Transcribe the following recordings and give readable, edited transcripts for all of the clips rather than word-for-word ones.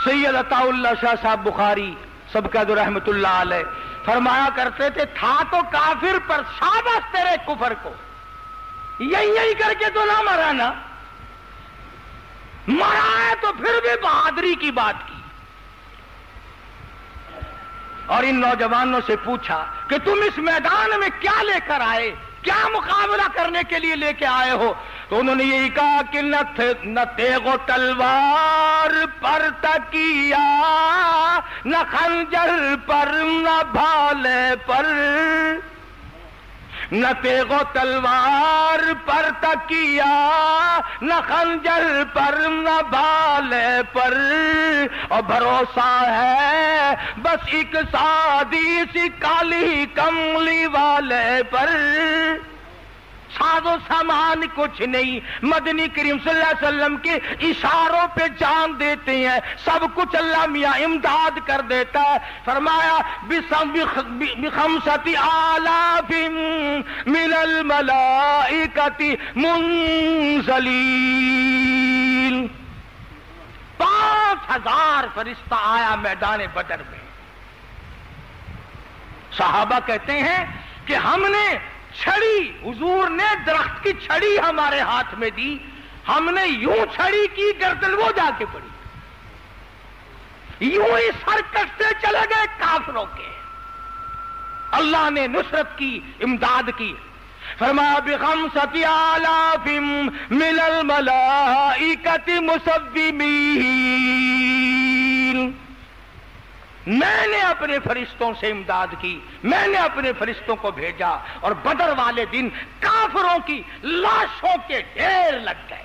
سید عطا اللہ شاہ صاحب بخاری سبقت رحمت اللہ علیہ فرمایا کرتے تھے تھا تو کافر پر شاباش تیرے کفر کو، یہی کر کے تو نہ مرا نا، مرا ہے تو پھر بھی بہادری کی بات کی۔ اور ان نوجوانوں سے پوچھا کہ تم اس میدان میں کیا لے کر آئے، کیا مقابلہ کرنے کے لیے لے کے آئے ہو؟ تو انہوں نے یہی کہا کہ نہ تیغ و تلوار پر تکیا، نہ خنجر پر نہ بھالے پر، نہ تیغ و تلوار پر تکیا، نہ خنجر پر نہ بھالے پر، اور بھروسہ ہے بس ایک سادی سی کالی کملی والے پر۔ ساز و سامان کچھ نہیں، مدنی کریم صلی اللہ علیہ وسلم کے اشاروں پہ جان دیتے ہیں، سب کچھ اللہ میاں امداد کر دیتا ہے۔ فرمایا بخمسۃ آلاف من الملائکۃ منزلین، 5000 فرشتہ آیا میدان بدر میں۔ صحابہ کہتے ہیں کہ ہم نے چھڑی، حضور نے درخت کی چھڑی ہمارے ہاتھ میں دی، ہم نے یوں چھڑی کی گردن وہ جا کے پڑی، یوں ہی سر کٹتے چلے گئے کافروں کے، اللہ نے نصرت کی، امداد کی۔ فرمایا بخمسۃ آلاف من الملائکۃ مسومین، میں نے اپنے فرشتوں سے امداد کی، میں نے اپنے فرشتوں کو بھیجا، اور بدر والے دن کافروں کی لاشوں کے ڈھیر لگ گئے۔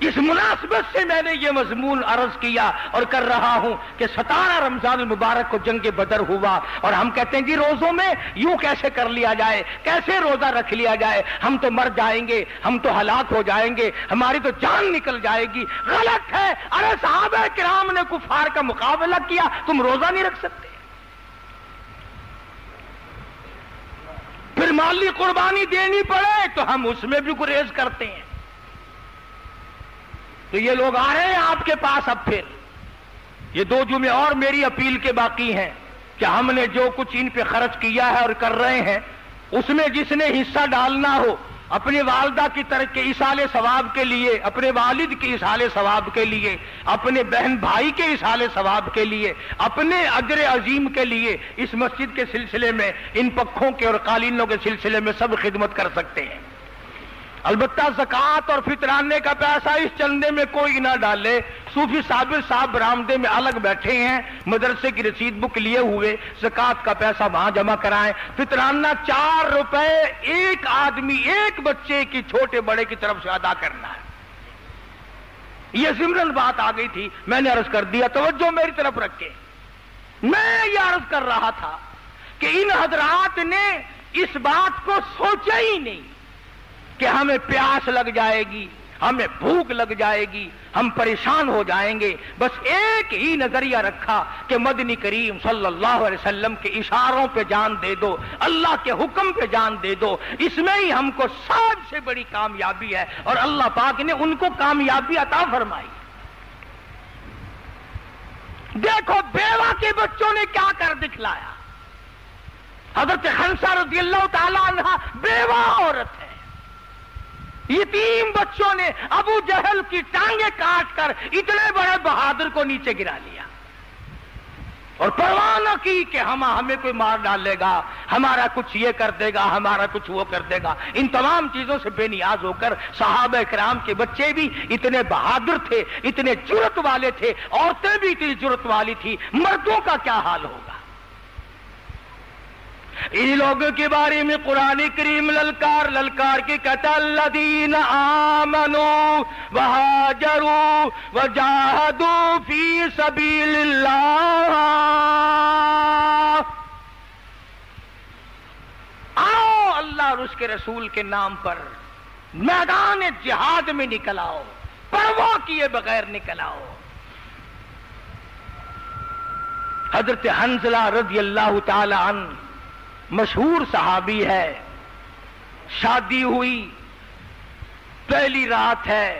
اس مناسبت سے میں نے یہ مضمون عرض کیا اور کر رہا ہوں کہ 17 رمضان المبارک کو جنگ بدر ہوا، اور ہم کہتے ہیں جی روزوں میں یوں کیسے کر لیا جائے، کیسے روزہ رکھ لیا جائے، ہم تو مر جائیں گے، ہم تو ہلاک ہو جائیں گے، ہماری تو جان نکل جائے گی۔ غلط ہے، ارے صحابہ کرام نے کفار کا مقابلہ کیا، تم روزہ نہیں رکھ سکتے؟ پھر مالی قربانی دینی پڑے تو ہم اس میں بھی گریز کرتے ہیں۔ تو یہ لوگ آ رہے ہیں آپ کے پاس، اب پھر یہ 2 جمعے اور میری اپیل کے باقی ہیں کہ ہم نے جو کچھ ان پہ خرچ کیا ہے اور کر رہے ہیں، اس میں جس نے حصہ ڈالنا ہو، اپنی والدہ کی طرف کے ایصال ثواب کے لیے، اپنے والد کے ایصال ثواب کے لیے، اپنے بہن بھائی کے ایصال ثواب کے لیے، اپنے اجر عظیم کے لیے، اس مسجد کے سلسلے میں، ان پکھوں کے اور قالینوں کے سلسلے میں سب خدمت کر سکتے ہیں۔ البتہ زکوٰۃ اور فطرانے کا پیسہ اس چندے میں کوئی نہ ڈالے۔ صوفی صابر صاحب برآمدے میں الگ بیٹھے ہیں، مدرسے کی رسید بک لیے ہوئے، زکوٰۃ کا پیسہ وہاں جمع کرائیں۔ فطرانہ 4 روپے ایک آدمی، ایک بچے کی چھوٹے بڑے کی طرف سے ادا کرنا ہے۔ یہ ضمن بات آ گئی تھی، میں نے عرض کر دیا، توجہ میری طرف رکھے۔ میں یہ عرض کر رہا تھا کہ ان حضرات نے اس بات کو سوچا ہی نہیں کہ ہمیں پیاس لگ جائے گی، ہمیں بھوک لگ جائے گی، ہم پریشان ہو جائیں گے۔ بس ایک ہی نظریہ رکھا کہ مدنی کریم صلی اللہ علیہ وسلم کے اشاروں پہ جان دے دو، اللہ کے حکم پہ جان دے دو، اس میں ہی ہم کو سب سے بڑی کامیابی ہے، اور اللہ پاک نے ان کو کامیابی عطا فرمائی۔ دیکھو بیوہ کے بچوں نے کیا کر دکھلایا۔ حضرت خنسہ رضی اللہ تعالیٰ عنہ بیوہ عورت ہے، یتیم بچوں نے ابو جہل کی ٹانگیں کاٹ کر اتنے بڑے بہادر کو نیچے گرا لیا، اور پرواہ نہ کی کہ ہمیں کوئی مار ڈالے گا، ہمارا کچھ یہ کر دے گا، ہمارا کچھ وہ کر دے گا۔ ان تمام چیزوں سے بے نیاز ہو کر صحابہ کرام کے بچے بھی اتنے بہادر تھے، اتنے جرأت والے تھے، عورتیں بھی اتنی جرأت والی تھی، مردوں کا کیا حال ہوگا؟ ان لوگوں کے بارے میں قرآن کریم للکار کے کہتا الذین آمنوا وہاجروا وجاہدوا فی سبیل اللہ، آؤ اللہ اور اس کے رسول کے نام پر میدان جہاد میں نکل آؤ، پرواہ کیے بغیر نکل آؤ۔ حضرت حنظلہ رضی اللہ تعالی عنہ مشہور صحابی ہے، شادی ہوئی، پہلی رات ہے،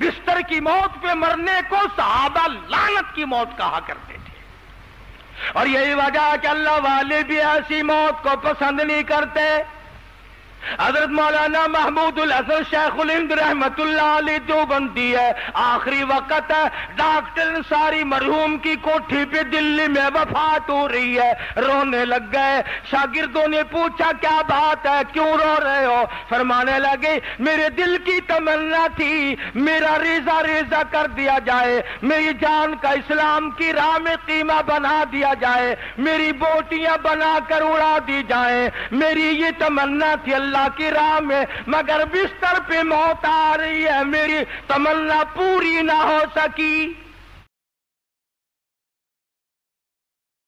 بستر کی موت پہ مرنے کو صحابہ لعنت کی موت کہا کرتے تھے، اور یہی وجہ کہ اللہ والے بھی ایسی موت کو پسند نہیں کرتے۔ حضرت مولانا محمود الحسن شیخ الہند رحمت اللہ علیہ دیوبندی ہے، آخری وقت ہے، ڈاکٹر انصاری مرحوم کی کوٹھی پہ دلی میں وفات ہو رہی ہے، رونے لگ گئے۔ شاگردوں نے پوچھا کیا بات ہے، کیوں رو رہے ہو؟ فرمانے لگے میرے دل کی تمنا تھی میرا ریزہ ریزہ کر دیا جائے، میری جان کا اسلام کی راہ میں قیمہ بنا دیا جائے، میری بوٹیاں بنا کر اڑا دی جائیں، میری یہ تمنا تھی اللہ کی راہ میں، مگر بستر پہ موت آ رہی ہے، میری تمنا پوری نہ ہو سکی۔